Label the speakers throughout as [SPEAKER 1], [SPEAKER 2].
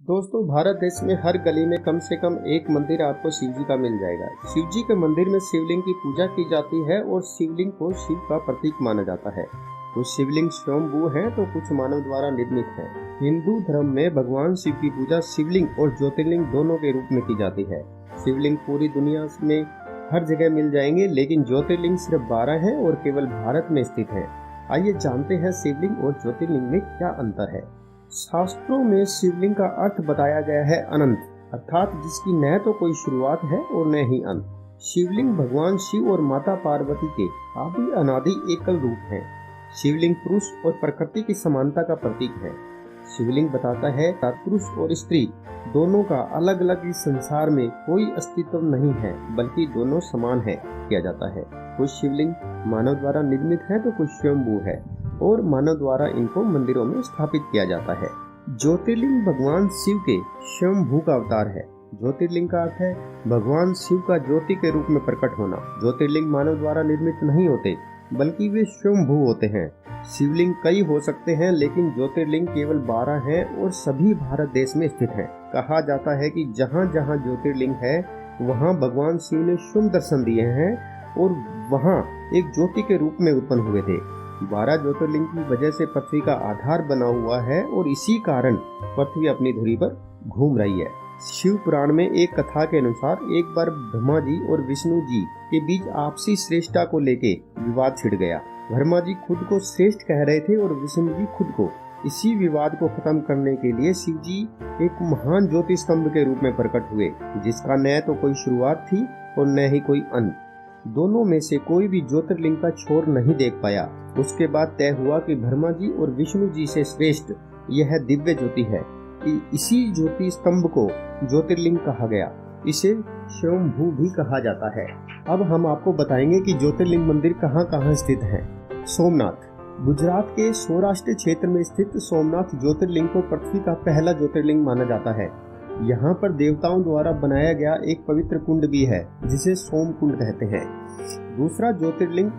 [SPEAKER 1] दोस्तों, भारत देश में हर गली में कम से कम एक मंदिर आपको शिव जी का मिल जाएगा। शिव जी के मंदिर में शिवलिंग की पूजा की जाती है और शिवलिंग को शिव का प्रतीक माना जाता है। कुछ शिवलिंग स्वयंभू हैं तो कुछ मानव द्वारा निर्मित हैं। हिंदू धर्म में भगवान शिव की पूजा शिवलिंग और ज्योतिर्लिंग दोनों के रूप में की जाती है। शिवलिंग पूरी दुनिया में हर जगह मिल जाएंगे, लेकिन ज्योतिर्लिंग सिर्फ 12 हैं और केवल भारत में स्थित हैं। आइए जानते हैं शिवलिंग और ज्योतिर्लिंग में क्या अंतर है। शास्त्रों में शिवलिंग का अर्थ बताया गया है अनंत, अर्थात जिसकी न तो कोई शुरुआत है और न ही अंत। शिवलिंग भगवान शिव और माता पार्वती के आदि अनादि एकल रूप हैं। शिवलिंग पुरुष और प्रकृति की समानता का प्रतीक है। शिवलिंग बताता है कि पुरुष और स्त्री दोनों का अलग अलग इस संसार में कोई अस्तित्व नहीं है, बल्कि दोनों समान है किया जाता है। कुछ शिवलिंग मानव द्वारा निर्मित है तो कुछ स्वयंभू है और मानव द्वारा इनको मंदिरों में स्थापित किया जाता है। ज्योतिर्लिंग भगवान शिव के स्वयंभू का अवतार है। ज्योतिर्लिंग का अर्थ है भगवान शिव का ज्योति के रूप में प्रकट होना। ज्योतिर्लिंग मानव द्वारा निर्मित नहीं होते, बल्कि वे स्वयंभू होते हैं। शिवलिंग कई हो सकते हैं, लेकिन ज्योतिर्लिंग केवल 12 हैं और सभी भारत देश में स्थित हैं। कहा जाता है कि जहाँ जहाँ ज्योतिर्लिंग है वहाँ भगवान शिव ने स्वयं दर्शन दिए हैं और वहाँ एक ज्योति के रूप में उत्पन्न हुए थे। 12 ज्योतिर्लिंग की वजह से पृथ्वी का आधार बना हुआ है और इसी कारण पृथ्वी अपनी धुरी पर घूम रही है। शिव पुराण में एक कथा के अनुसार एक बार ब्रह्मा जी और विष्णु जी के बीच आपसी श्रेष्ठता को लेके विवाद छिड़ गया। ब्रह्मा जी खुद को श्रेष्ठ कह रहे थे और विष्णु जी खुद को। इसी विवाद को खत्म करने के लिए शिव जी एक महान ज्योति स्तंभ के रूप में प्रकट हुए, जिसका न तो कोई शुरुआत थी और न ही कोई अंत। दोनों में से कोई भी ज्योतिर्लिंग का छोर नहीं देख पाया। उसके बाद तय हुआ कि ब्रह्मा जी और विष्णु जी से श्रेष्ठ यह दिव्य ज्योति है। इसी ज्योति स्तंभ को ज्योतिर्लिंग कहा गया। इसे स्वयंभू भी कहा जाता है। अब हम आपको बताएंगे कि ज्योतिर्लिंग मंदिर कहाँ कहाँ स्थित है। सोमनाथ गुजरात के सौराष्ट्र क्षेत्र में स्थित सोमनाथ ज्योतिर्लिंग को पृथ्वी का पहला ज्योतिर्लिंग माना जाता है। यहाँ पर देवताओं द्वारा बनाया गया एक पवित्र कुंड भी है, जिसे सोम कुंड कहते हैं। दूसरा ज्योतिर्लिंग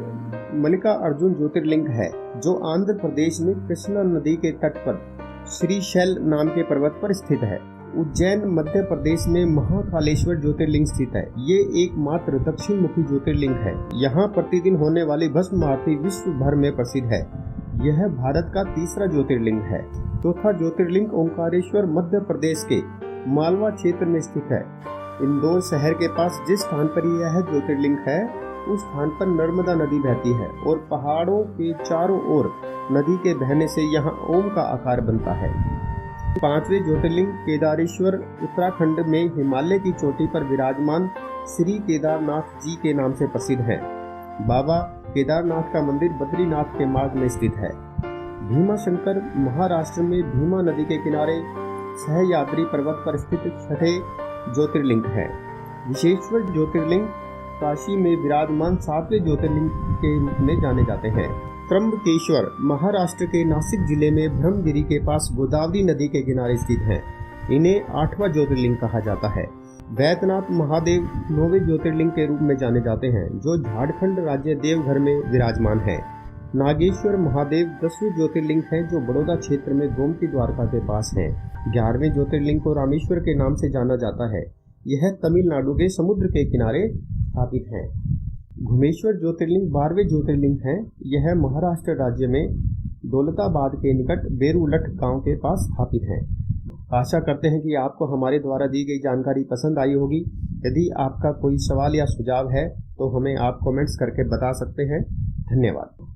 [SPEAKER 1] मल्लिकार्जुन ज्योतिर्लिंग है, जो आंध्र प्रदेश में कृष्णा नदी के तट पर श्रीशैल नाम के पर्वत पर स्थित है। उज्जैन मध्य प्रदेश में महाकालेश्वर ज्योतिर्लिंग स्थित है। ये एकमात्र दक्षिण मुखी ज्योतिर्लिंग है। यहाँ प्रतिदिन होने वाली भस्म आरती विश्व भर में प्रसिद्ध है। यह भारत का तीसरा ज्योतिर्लिंग है। चौथा ज्योतिर्लिंग ओंकारेश्वर मध्य प्रदेश के मालवा क्षेत्र में स्थित है। इंदौर शहर के पास जिस स्थान पर यह ज्योतिर्लिंग है, उस स्थान पर नर्मदा नदी बहती है और पहाड़ों के चारों ओर नदी के बहने से यहाँ ओम का आकार बनता है। पांचवें ज्योतिर्लिंग केदारेश्वर उत्तराखंड में हिमालय की चोटी पर विराजमान श्री केदारनाथ जी के नाम से प्रसिद्ध है। बाबा केदारनाथ का मंदिर बद्रीनाथ के मार्ग में स्थित है। भीमाशंकर महाराष्ट्र में भीमा नदी के किनारे सहयाद्री पर्वत पर स्थित छठे ज्योतिर्लिंग है। विशेश्वर ज्योतिर्लिंग काशी में विराजमान 7वें ज्योतिर्लिंग के रूप में जाने जाते हैं। त्र्यंबकेश्वर महाराष्ट्र के नासिक जिले में ब्रह्मगिरी के पास गोदावरी नदी के किनारे स्थित है। इन्हें 8वां ज्योतिर्लिंग कहा जाता है। वैद्यनाथ महादेव 9वें ज्योतिर्लिंग के रूप में जाने जाते हैं, जो झारखंड राज्य देवघर में विराजमान है। नागेश्वर महादेव 10वें ज्योतिर्लिंग है, जो बड़ौदा क्षेत्र में गोमती द्वारका के पास है। 11वें ज्योतिर्लिंग को रामेश्वर के नाम से जाना जाता है। यह तमिलनाडु के समुद्र के किनारे स्थापित है। घुमेश्वर ज्योतिर्लिंग 12वें ज्योतिर्लिंग है। यह महाराष्ट्र राज्य में दौलताबाद के निकट बेरूलठ गांव के पास स्थापित है। आशा करते हैं कि आपको हमारे द्वारा दी गई जानकारी पसंद आई होगी। यदि आपका कोई सवाल या सुझाव है तो हमें आप कमेंट्स करके बता सकते हैं। धन्यवाद।